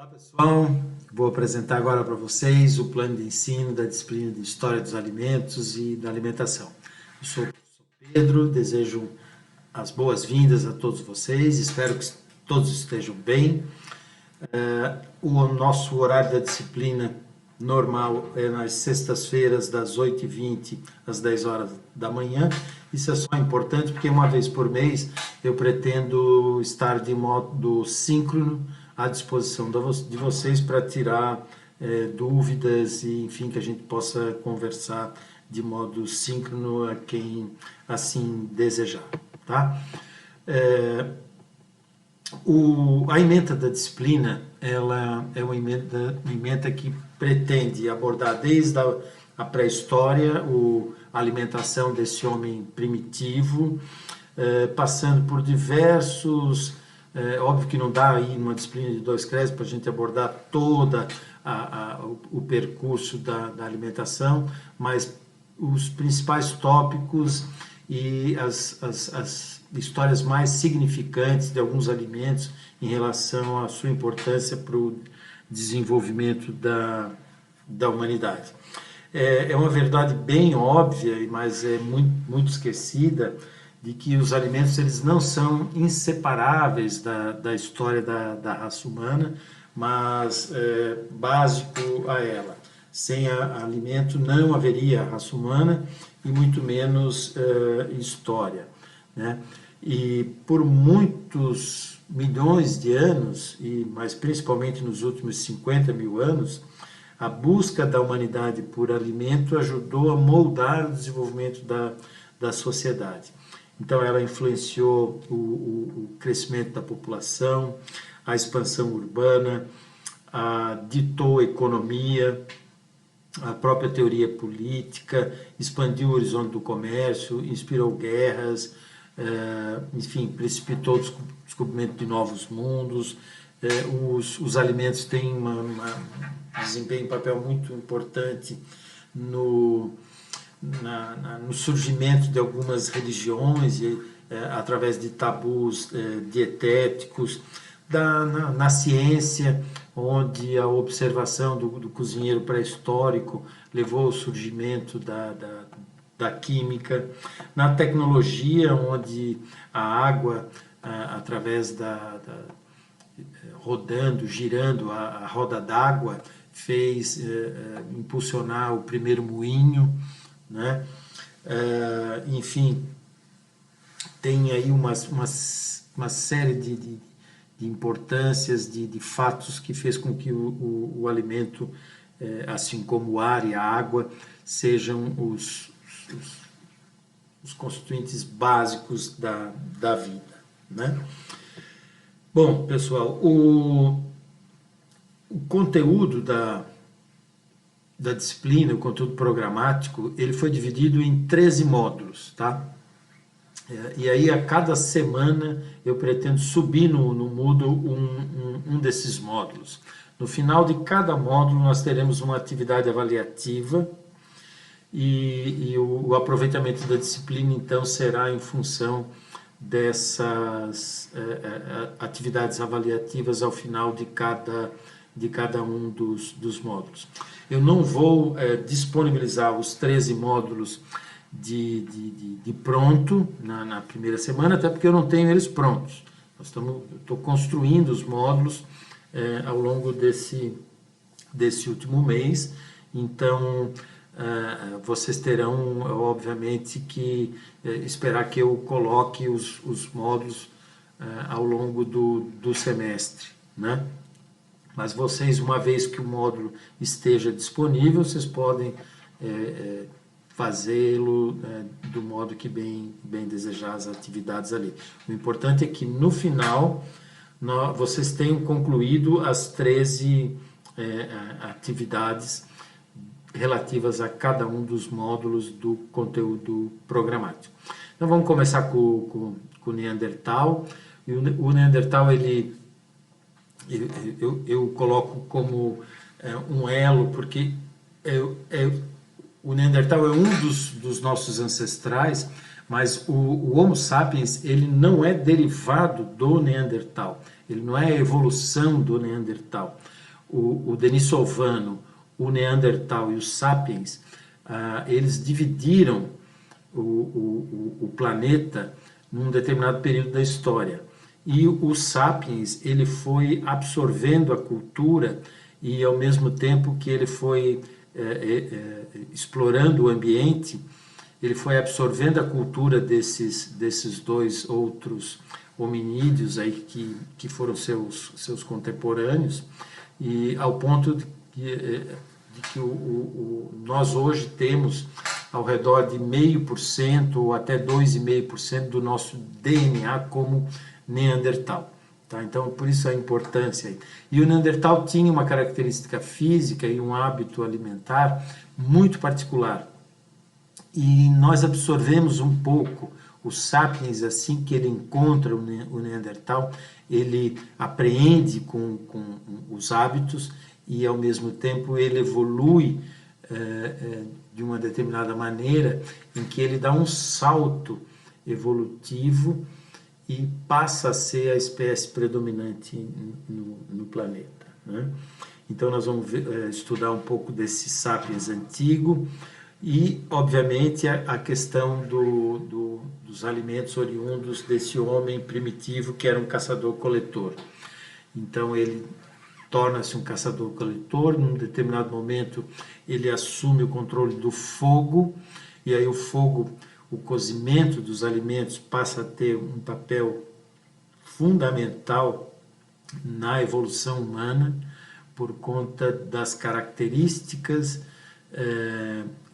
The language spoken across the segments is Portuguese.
Olá pessoal, vou apresentar agora para vocês o plano de ensino da disciplina de História dos Alimentos e da Alimentação. Eu sou o professor Pedro, desejo as boas-vindas a todos vocês, espero que todos estejam bem. O nosso horário da disciplina normal é nas sextas-feiras, das 8h20 às 10 horas da manhã. Isso é só importante porque uma vez por mês eu pretendo estar de modo síncrono à disposição de vocês para tirar dúvidas e, enfim, que a gente possa conversar de modo síncrono a quem assim desejar, tá? A ementa da disciplina, ela é uma ementa que pretende abordar desde a pré-história, a alimentação desse homem primitivo, passando por diversos... óbvio que não dá aí numa disciplina de 2 créditos para a gente abordar toda o percurso da alimentação, mas os principais tópicos e as histórias mais significantes de alguns alimentos em relação à sua importância para o desenvolvimento da humanidade. É uma verdade bem óbvia, mas é muito esquecida, de que os alimentos eles não são inseparáveis da história da raça humana, mas básico a ela. Sem alimento não haveria raça humana e muito menos história, né? E por muitos milhões de anos, mas principalmente nos últimos 50 mil anos, a busca da humanidade por alimento ajudou a moldar o desenvolvimento da sociedade. Então ela influenciou o crescimento da população, a expansão urbana, ditou a economia, a própria teoria política, expandiu o horizonte do comércio, inspirou guerras, enfim, precipitou o descobrimento de novos mundos. Os alimentos têm desempenham um papel muito importante no surgimento de algumas religiões, através de tabus dietéticos, na ciência, onde a observação do cozinheiro pré-histórico levou ao surgimento da química, na tecnologia, onde a água, através girando a roda d'água, fez impulsionar o primeiro moinho, né? Enfim, tem aí uma série de importâncias, de fatos que fez com que o alimento, assim como o ar e a água, sejam os constituintes básicos da vida, né? Bom, pessoal, o conteúdo da disciplina, o conteúdo programático, ele foi dividido em 13 módulos, tá? E aí a cada semana eu pretendo subir no Moodle um desses módulos. No final de cada módulo nós teremos uma atividade avaliativa e o aproveitamento da disciplina então será em função dessas atividades avaliativas ao final de cada um dos módulos. Eu não vou disponibilizar os 13 módulos de pronto na primeira semana, até porque eu não tenho eles prontos. Estou construindo os módulos ao longo desse último mês, então vocês terão, obviamente, que esperar que eu coloque os módulos ao longo do semestre, né? Mas vocês, uma vez que o módulo esteja disponível, vocês podem fazê-lo do modo que bem desejar as atividades ali. O importante é que no final vocês tenham concluído as 13 atividades relativas a cada um dos módulos do conteúdo programático. Então vamos começar com o Neandertal. E o Neandertal eu coloco como um elo, porque o Neandertal é um dos nossos ancestrais, Mas o Homo sapiens, ele não é derivado do Neandertal, ele não é a evolução do Neandertal. O denisovano, o Neandertal e os sapiens, eles dividiram o planeta num determinado período da história. E o sapiens, ele foi absorvendo a cultura e, ao mesmo tempo que ele foi explorando o ambiente, ele foi absorvendo a cultura desses dois outros hominídeos aí que foram seus contemporâneos, e ao ponto de que nós hoje temos ao redor de 0,5% ou até 2,5% do nosso DNA como Neandertal. Tá? Então, por isso a importância aí. E o Neandertal tinha uma característica física e um hábito alimentar muito particular. E nós absorvemos um pouco o sapiens assim que ele encontra o Neandertal, ele apreende com os hábitos e, ao mesmo tempo, ele evolui de uma determinada maneira em que ele dá um salto evolutivo e passa a ser a espécie predominante no planeta. Né? Então, nós vamos estudar um pouco desse sapiens antigo e, obviamente, a questão dos alimentos oriundos desse homem primitivo que era um caçador-coletor. Então, ele torna-se um caçador-coletor, num determinado momento ele assume o controle do fogo, e aí o fogo, o cozimento dos alimentos, passa a ter um papel fundamental na evolução humana, por conta das características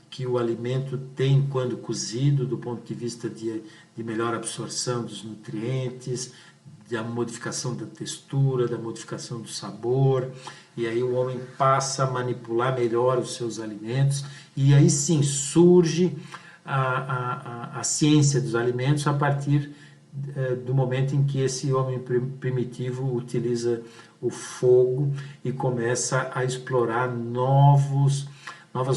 que o alimento tem quando cozido, do ponto de vista de melhor absorção dos nutrientes, da modificação da textura, da modificação do sabor, e aí o homem passa a manipular melhor os seus alimentos, e aí sim surge a ciência dos alimentos a partir do momento em que esse homem primitivo utiliza o fogo e começa a explorar novas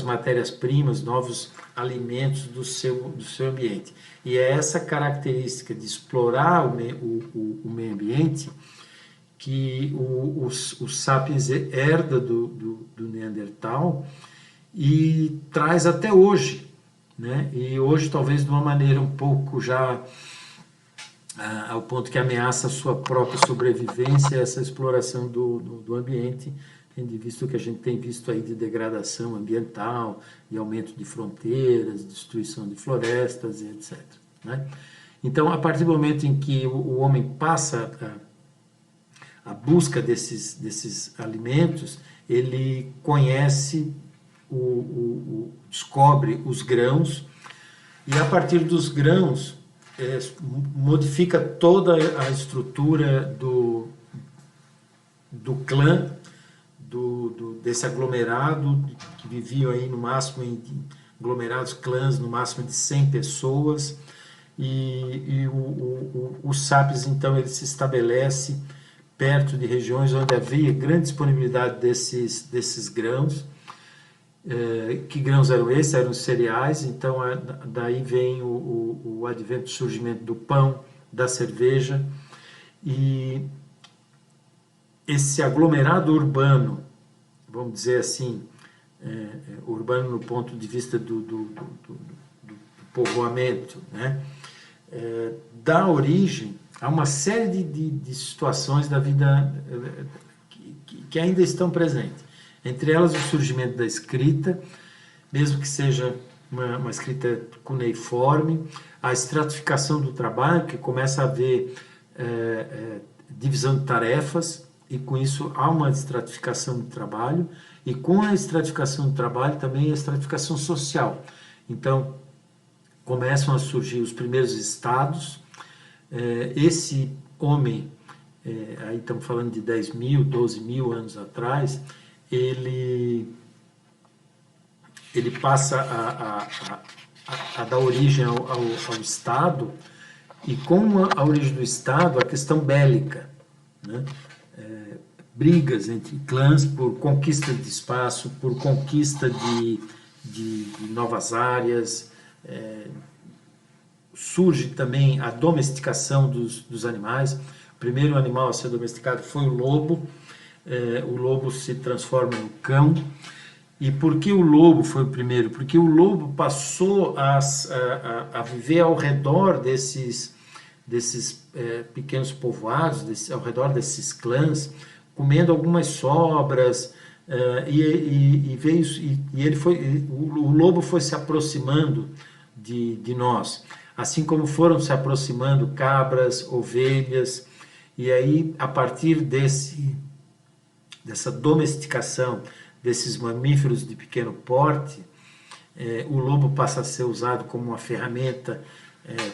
matérias-primas, novos alimentos do seu ambiente. E é essa característica de explorar o meio ambiente que o sapiens herda do Neandertal e traz até hoje, né? E hoje talvez de uma maneira um pouco já ao ponto que ameaça a sua própria sobrevivência, essa exploração do ambiente, tendo visto o que a gente tem visto aí de degradação ambiental, de aumento de fronteiras, destruição de florestas e etc. Né? Então, a partir do momento em que o homem passa a busca desses alimentos, ele conhece, descobre os grãos, e a partir dos grãos modifica toda a estrutura do clã, desse aglomerado, que viviam aí no máximo em aglomerados, clãs, no máximo de 100 pessoas, e o sapiens, então, ele se estabelece perto de regiões onde havia grande disponibilidade desses grãos. Que grãos eram esses? Eram cereais, então daí vem o advento, o surgimento do pão, da cerveja, e esse aglomerado urbano, vamos dizer assim, urbano no ponto de vista do povoamento, né? Dá origem a uma série de situações da vida que ainda estão presentes. Entre elas, o surgimento da escrita, mesmo que seja uma escrita cuneiforme, a estratificação do trabalho, que começa a haver divisão de tarefas, e com isso há uma estratificação do trabalho, e com a estratificação do trabalho também a estratificação social. Então, começam a surgir os primeiros estados. Esse homem, aí estamos falando de 10 mil, 12 mil anos atrás, ele passa a dar origem ao Estado, e com a origem do Estado, a questão bélica, né? Brigas entre clãs por conquista de espaço, por conquista de novas áreas, surge também a domesticação dos animais. O primeiro animal a ser domesticado foi o lobo. O lobo se transforma em cão. E por que o lobo foi o primeiro? Porque o lobo passou a viver ao redor desses pequenos povoados, ao redor desses clãs, comendo algumas sobras, o lobo foi se aproximando de nós, assim como foram se aproximando cabras, ovelhas, e aí a partir dessa domesticação desses mamíferos de pequeno porte, o lobo passa a ser usado como uma ferramenta,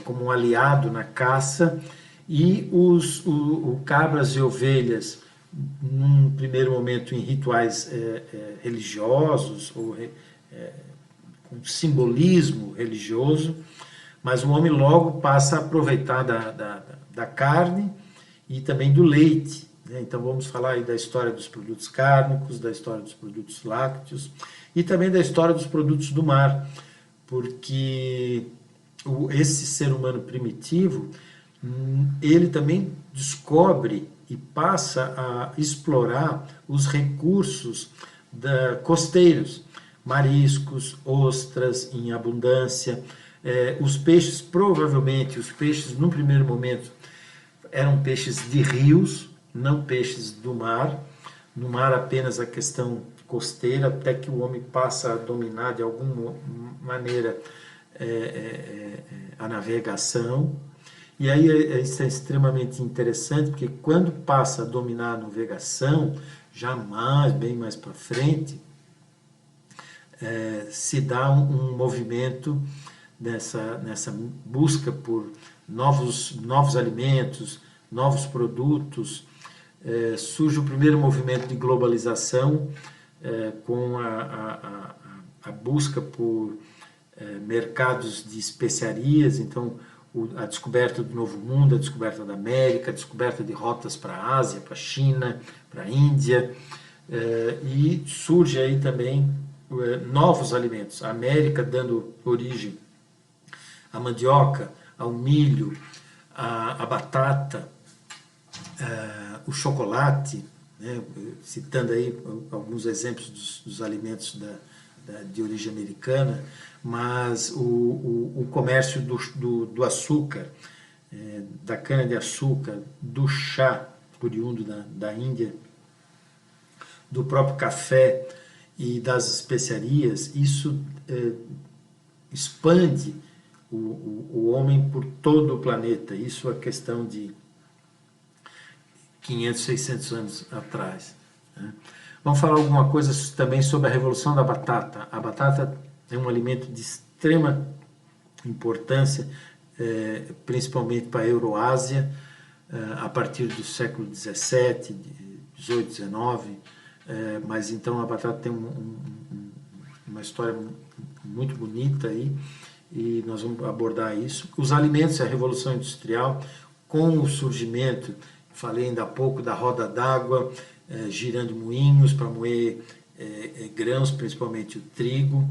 como um aliado na caça, e o cabras e ovelhas, num primeiro momento em rituais religiosos, ou com simbolismo religioso, mas o homem logo passa a aproveitar da carne e também do leite. Então vamos falar aí da história dos produtos cárnicos, da história dos produtos lácteos e também da história dos produtos do mar, porque esse ser humano primitivo, ele também descobre e passa a explorar os recursos costeiros, mariscos, ostras em abundância, os peixes, provavelmente os peixes no primeiro momento eram peixes de rios, não peixes do mar. No mar apenas a questão costeira, até que o homem passa a dominar de alguma maneira a navegação. E aí isso é extremamente interessante, porque quando passa a dominar a navegação, bem mais para frente, se dá um movimento nessa busca por novos alimentos, novos produtos. Surge o primeiro movimento de globalização, com a busca por mercados de especiarias. Então a descoberta do Novo Mundo, a descoberta da América, a descoberta de rotas para a Ásia, para a China, para a Índia, e surge aí também novos alimentos. A América dando origem à mandioca, ao milho, à batata, o chocolate, né? Citando aí alguns exemplos dos alimentos de origem americana, mas o comércio do açúcar, da cana-de-açúcar, do chá, oriundo da Índia, do próprio café e das especiarias, isso expande o homem por todo o planeta. Isso é questão de 500, 600 anos atrás. Né? Vamos falar alguma coisa também sobre a Revolução da Batata. A batata é um alimento de extrema importância, principalmente para a Euroásia, a partir do século XVII, XVIII, XIX. Mas então a batata tem uma história muito bonita aí, e nós vamos abordar isso. Os alimentos e a Revolução Industrial, com o surgimento, falei ainda há pouco, da roda d'água, girando moinhos para moer grãos, principalmente o trigo,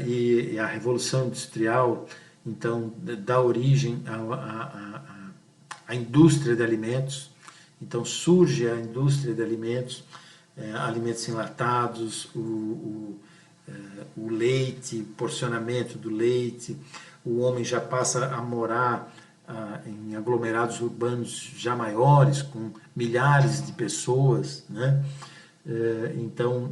e a Revolução Industrial, então, dá origem à indústria de alimentos. Então surge a indústria de alimentos, alimentos enlatados, o leite, porcionamento do leite. O homem já passa a morar em aglomerados urbanos já maiores, com milhares de pessoas, né? Então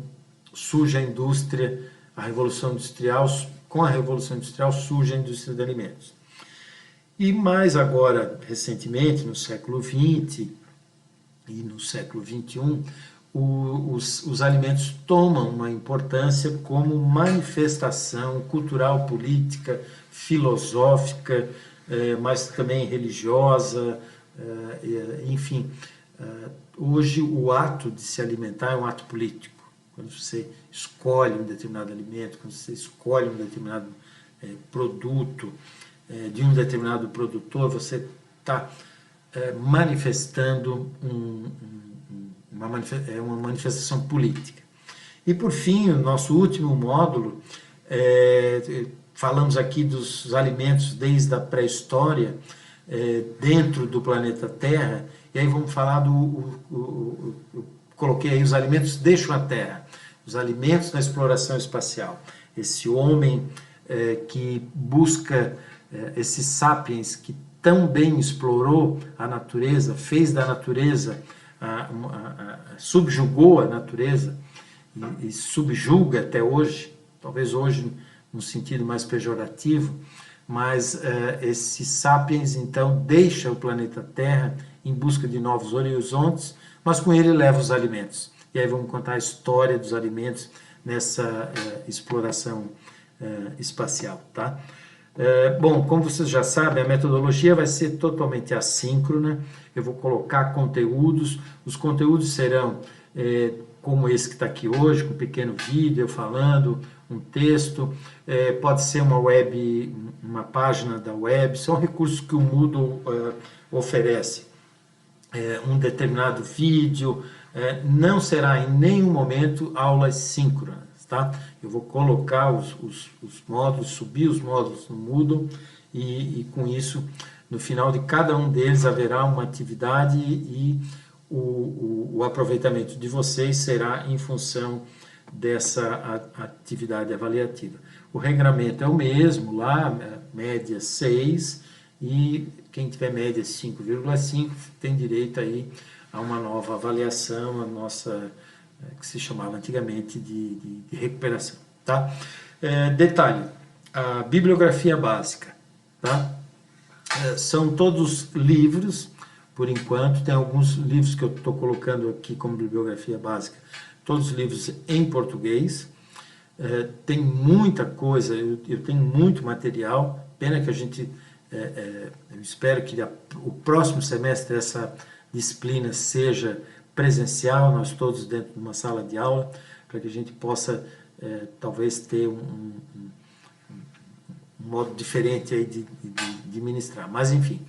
surge a indústria, a Revolução Industrial. Com a Revolução Industrial surge a indústria de alimentos. E mais agora, recentemente, no século XX e no século XXI, os alimentos tomam uma importância como manifestação cultural, política, filosófica, mas também religiosa, enfim. Hoje o ato de se alimentar é um ato político. Quando você escolhe um determinado alimento, quando você escolhe um determinado produto de um determinado produtor, você está manifestando uma manifestação política. E por fim, o nosso último módulo falamos aqui dos alimentos desde a pré-história, dentro do planeta Terra, e aí vamos falar eu coloquei aí os alimentos deixam a Terra, os alimentos na exploração espacial. Esse homem que busca, esse sapiens que tão bem explorou a natureza, fez da natureza, subjugou a natureza e subjuga até hoje, talvez hoje num sentido mais pejorativo, mas esse sapiens então deixa o planeta Terra em busca de novos horizontes, mas com ele leva os alimentos. E aí vamos contar a história dos alimentos nessa exploração espacial, tá? Bom, como vocês já sabem, a metodologia vai ser totalmente assíncrona. Eu vou colocar conteúdos. Os conteúdos serão como esse que está aqui hoje, com um pequeno vídeo eu falando, um texto. Pode ser uma página da web. São recursos que o Moodle oferece. Um determinado vídeo. Não será em nenhum momento aulas síncronas. Tá? Eu vou colocar os módulos, subir os módulos no Moodle e com isso, no final de cada um deles haverá uma atividade e o aproveitamento de vocês será em função dessa atividade avaliativa. O regramento é o mesmo lá, média 6, e quem tiver média 5,5 tem direito aí a uma nova avaliação, a nossa que se chamava antigamente de recuperação. Tá? Detalhe, a bibliografia básica. Tá? São todos livros, por enquanto, tem alguns livros que eu estou colocando aqui como bibliografia básica, todos livros em português. Tem muita coisa, eu tenho muito material, pena que a gente, eu espero que o próximo semestre essa disciplina seja presencial, nós todos dentro de uma sala de aula, para que a gente possa talvez ter um modo diferente aí de ministrar. Mas enfim,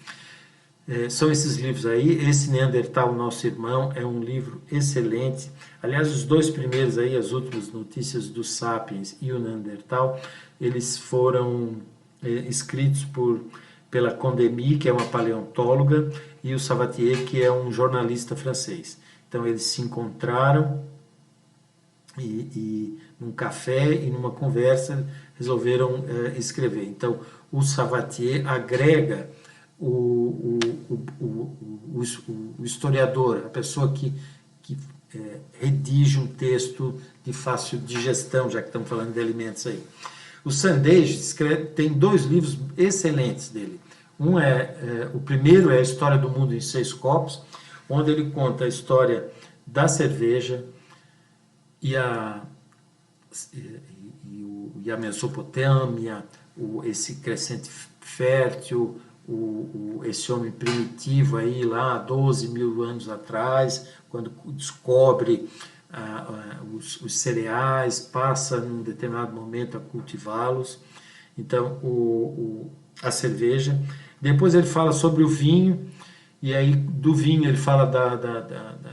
são esses livros aí. Esse Neandertal, Nosso Irmão, é um livro excelente. Aliás, os dois primeiros aí, as últimas notícias do Sapiens e o Neandertal, eles foram escritos pela Condemie, que é uma paleontóloga, e o Savatier, que é um jornalista francês. Então eles se encontraram e num café e numa conversa resolveram escrever. Então o Savatier agrega o historiador, a pessoa que redige um texto de fácil digestão, já que estamos falando de alimentos aí. O Sandage tem dois livros excelentes dele. O primeiro é a História do Mundo em 6 Copos, onde ele conta a história da cerveja e a Mesopotâmia, esse crescente fértil, esse homem primitivo aí lá 12 mil anos atrás, quando descobre os cereais, passa num determinado momento a cultivá-los. Então, a cerveja. Depois ele fala sobre o vinho, e aí do vinho ele fala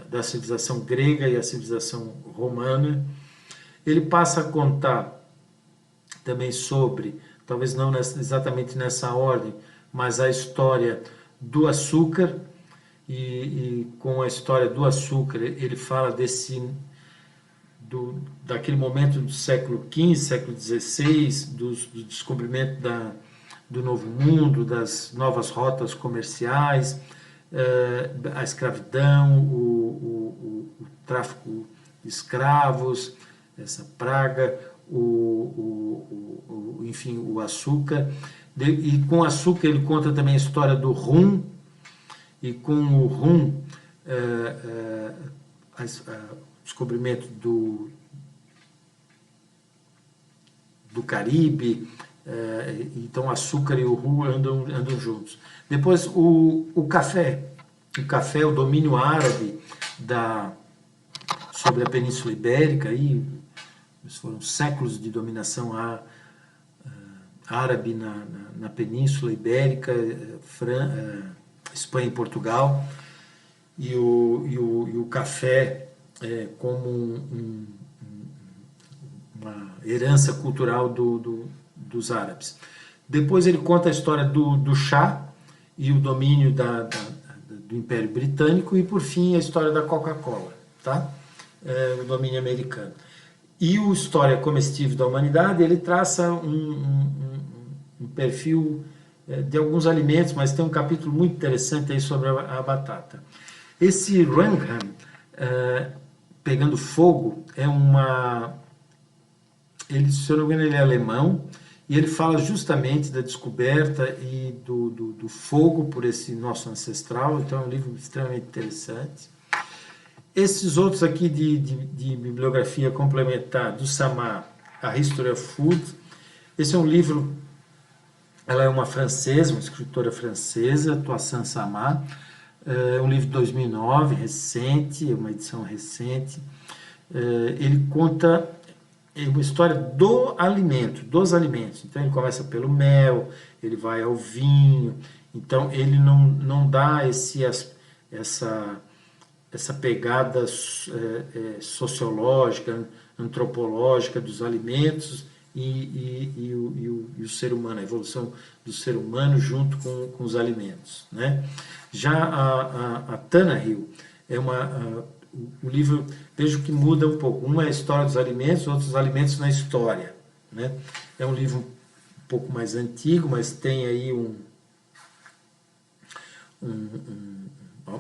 da civilização grega e a civilização romana. Ele passa a contar também sobre, talvez não exatamente nessa ordem, mas a história do açúcar, e com a história do açúcar ele fala daquele momento do século XV, século XVI, do descobrimento do Novo Mundo, das novas rotas comerciais, a escravidão, o tráfico de escravos, essa praga, enfim, o açúcar. E com o açúcar ele conta também a história do rum, e com o rum, o descobrimento do Caribe. Então açúcar e o rum andam juntos. Depois o café, o domínio árabe sobre a Península Ibérica, aí foram séculos de dominação árabe na Península Ibérica, Espanha e Portugal, e o café como uma herança cultural dos árabes. Depois ele conta a história do Shah e o domínio do Império Britânico, e por fim a história da Coca-Cola, tá? O domínio americano. E o História Comestível da Humanidade, ele traça um perfil de alguns alimentos, mas tem um capítulo muito interessante aí sobre a batata. Esse Wrangham, Pegando Fogo, ele, se eu não me engano, ele é alemão, e ele fala justamente da descoberta e do fogo por esse nosso ancestral, então é um livro extremamente interessante. Esses outros aqui de bibliografia complementar, do Samar, A History of Food, esse é um livro, ela é uma francesa, uma escritora francesa, Toussaint Samar, é um livro de 2009, recente, é uma edição recente. Ele conta uma história dos alimentos. Então ele começa pelo mel, ele vai ao vinho, então ele não dá essa pegada sociológica, antropológica dos alimentos e o ser humano, a evolução do ser humano junto com os alimentos, né? Já a Tannehill é o livro, vejo que muda um pouco. Uma é a história dos alimentos, outros alimentos na história, né? É um livro um pouco mais antigo, mas tem aí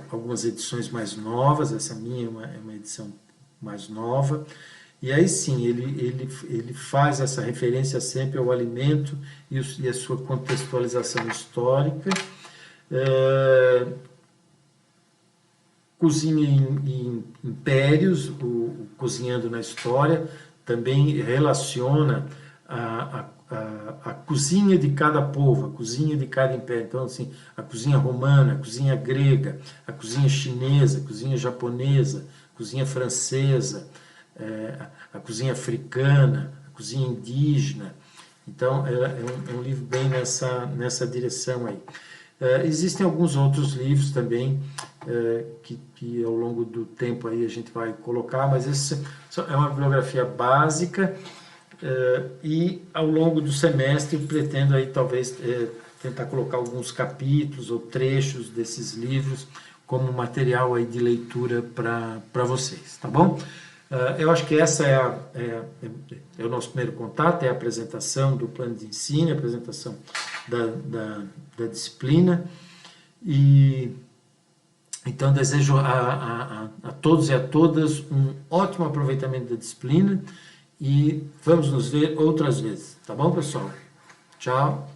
algumas edições mais novas. Essa minha é uma edição mais nova. E aí sim, ele faz essa referência sempre ao alimento e a sua contextualização histórica. Cozinha em impérios, o Cozinhando na História, também relaciona a cozinha de cada povo, a cozinha de cada império. Então, assim, a cozinha romana, a cozinha grega, a cozinha chinesa, a cozinha japonesa, a cozinha francesa, a cozinha africana, a cozinha indígena. Então, é um livro bem nessa direção aí. Existem alguns outros livros também que ao longo do tempo aí a gente vai colocar, mas essa é uma bibliografia básica e ao longo do semestre pretendo aí talvez tentar colocar alguns capítulos ou trechos desses livros como material aí de leitura para vocês, tá bom? Eu acho que essa é o nosso primeiro contato, é a apresentação do plano de ensino, a apresentação da disciplina, e então desejo a todos e a todas um ótimo aproveitamento da disciplina e vamos nos ver outras vezes, tá bom, pessoal? Tchau!